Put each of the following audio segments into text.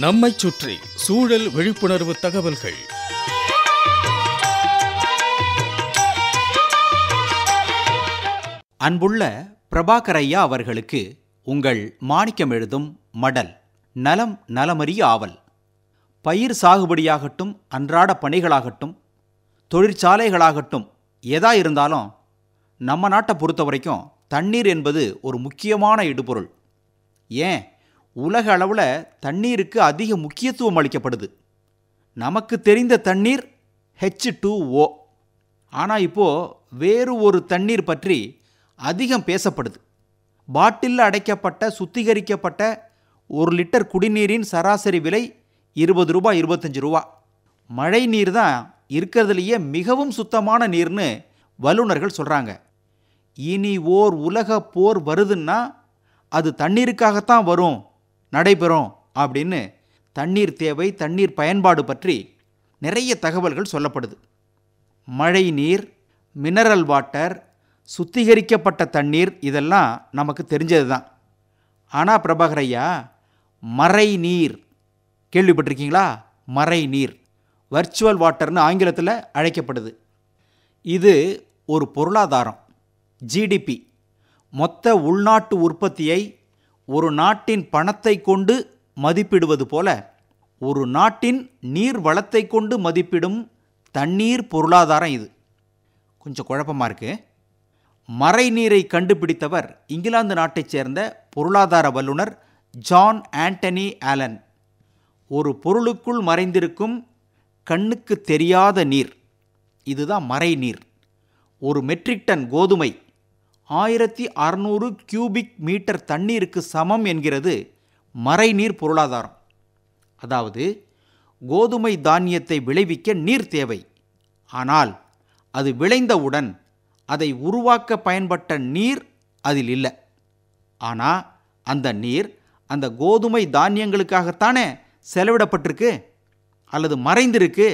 நம்மைச் சுற்றி சூழல் விழிப்புணர்வு தகவல்கள். அன்புள்ள பிரபாகர் ஐயா அவர்களுக்கு உங்கள் மாணிக்கம் எழுதும் மடல். நலம் நலமறிய ஆவல். பயிர் சாகுபடியாகட்டும், அன்றாட பணிகளாகட்டும், தொழிற்சாலைகளாகட்டும், எதா இருந்தாலும் நம்ம நாட்டை பொறுத்த வரைக்கும் தண்ணீர் என்பது ஒரு முக்கியமான இடுபொருள். ஏன் உலக அளவில் தண்ணீருக்கு அதிக முக்கியத்துவம் அளிக்கப்படுது. நமக்கு தெரிந்த தண்ணீர் H2O. ஆனால் இப்போது வேறு ஒரு தண்ணீர் பற்றி அதிகம் பேசப்படுது. பாட்டிலில் அடைக்கப்பட்ட சுத்திகரிக்கப்பட்ட 1 லிட்டர் குடிநீரின் சராசரி விலை 20 ரூபாய் 25 ரூபா. மழை நீர் தான் இருக்கிறதுலையே மிகவும் சுத்தமான நீர்னு வல்லுநர்கள் சொல்கிறாங்க. இனி ஓர் உலக போர் வருதுன்னா அது தண்ணீருக்காகத்தான் வரும், நடைபெறும் அப்படின்னு தண்ணீர் தேவை, தண்ணீர் பயன்பாடு பற்றி நிறைய தகவல்கள் சொல்லப்படுது. மழை நீர், மினரல் வாட்டர், சுத்திகரிக்கப்பட்ட தண்ணீர் இதெல்லாம் நமக்கு தெரிஞ்சது தான். ஆனால் பிரபாகர் ஐயா, மறை நீர் கேள்விப்பட்டிருக்கீங்களா? மறை நீர், வர்ச்சுவல் வாட்டர்னு ஆங்கிலத்தில் அழைக்கப்படுது. இது ஒரு பொருளாதாரம், ஜிடிபி, மொத்த உள்நாட்டு உற்பத்தியை ஒரு நாட்டின் பணத்தை கொண்டு மதிப்பிடுவது போல ஒரு நாட்டின் நீர் வளத்தை கொண்டு மதிப்பிடும் தண்ணீர் பொருளாதாரம் இது. கொஞ்சம் குழப்பமாக இருக்கு. மறை நீரை கண்டுபிடித்தவர் இங்கிலாந்து நாட்டைச் சேர்ந்த பொருளாதார வல்லுநர் ஜான் ஆண்டனி ஆலன். ஒரு பொருளுக்குள் மறைந்திருக்கும் கண்ணுக்கு தெரியாத நீர், இதுதான் மறை நீர். ஒரு மெட்ரிக் டன் கோதுமை 1600 கியூபிக் மீட்டர் தண்ணீருக்கு சமம் என்கிறது மறைநீர் பொருளாதாரம். அதாவது கோதுமை தானியத்தை விளைவிக்க நீர் தேவை. ஆனால் அது விளைந்தவுடன் அதை உருவாக்க பயன்பட்ட நீர் அதில் இல்லை. ஆனால் அந்த நீர் அந்த கோதுமை தானியங்களுக்காகத்தானே செலவிடப்பட்டிருக்கு அல்லது மறைந்திருக்கு.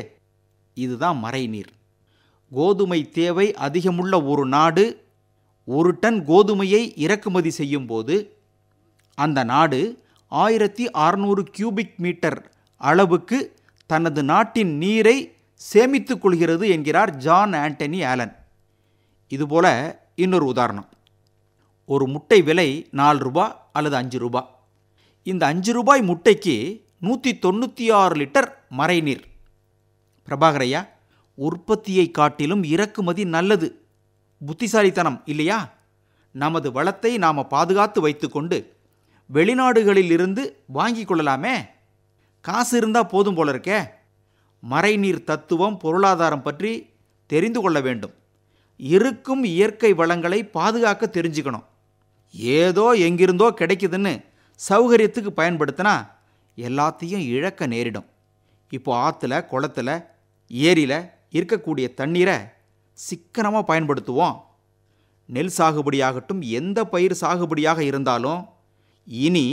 இதுதான் மறைநீர். கோதுமை தேவை அதிகமுள்ள ஒரு நாடு 1 டன் கோதுமையை இறக்குமதி செய்யும் போது அந்த நாடு 1600 கியூபிக் மீட்டர் அளவுக்கு தனது நாட்டின் நீரை சேமித்துக் கொள்கிறது என்கிறார் ஜான் ஆண்டனி ஆலன். இதுபோல இன்னொரு உதாரணம். ஒரு முட்டை விலை 4 ரூபா அல்லது 5 ரூபா. இந்த 5 ரூபாய் முட்டைக்கு 196 லிட்டர் மறைநீர். பிரபாகர் ஐயா, உற்பத்தியை காட்டிலும் இறக்குமதி நல்லது. புத்திசாலித்தனம் இல்லையா? நமது வளத்தை நாம் பாதுகாத்து வைத்துக்கொண்டு வெளிநாடுகளில் இருந்து வாங்கி கொள்ளலாமே. காசு இருந்தால் போதும் போல இருக்கே. மறைநீர் தத்துவம், பொருளாதாரம் பற்றி தெரிந்து கொள்ள வேண்டும். இருக்கும் இயற்கை வளங்களை பாதுகாக்க தெரிஞ்சுக்கணும். ஏதோ எங்கிருந்தோ கிடைக்குதுன்னு சௌகரியத்துக்கு பயன்படுத்தினா எல்லாத்தையும் இழக்க நேரிடும். இப்போ ஆற்றுல, குளத்தில், ஏரியில் இருக்கக்கூடிய தண்ணீரை சிக்கனமாக பயன்படுத்துவோம். நெல் சாகுபடியாகட்டும், எந்த பயிர் சாகுபடியாக இருந்தாலும் இனி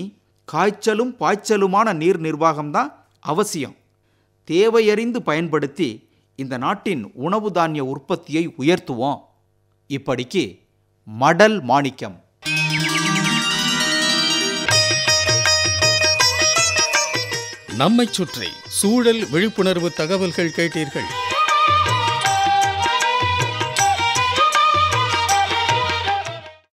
காய்ச்சலும் பாய்ச்சலுமான நீர் நிர்வாகம்தான் அவசியம். தேவையறிந்து பயன்படுத்தி இந்த நாட்டின் உணவு தானிய உற்பத்தியை உயர்த்துவோம். இப்படிக்கு மடல் மாணிக்கம். நம்மைச் சுற்றி சூழல் விழிப்புணர்வு தகவல்கள் கேட்டீர்கள்.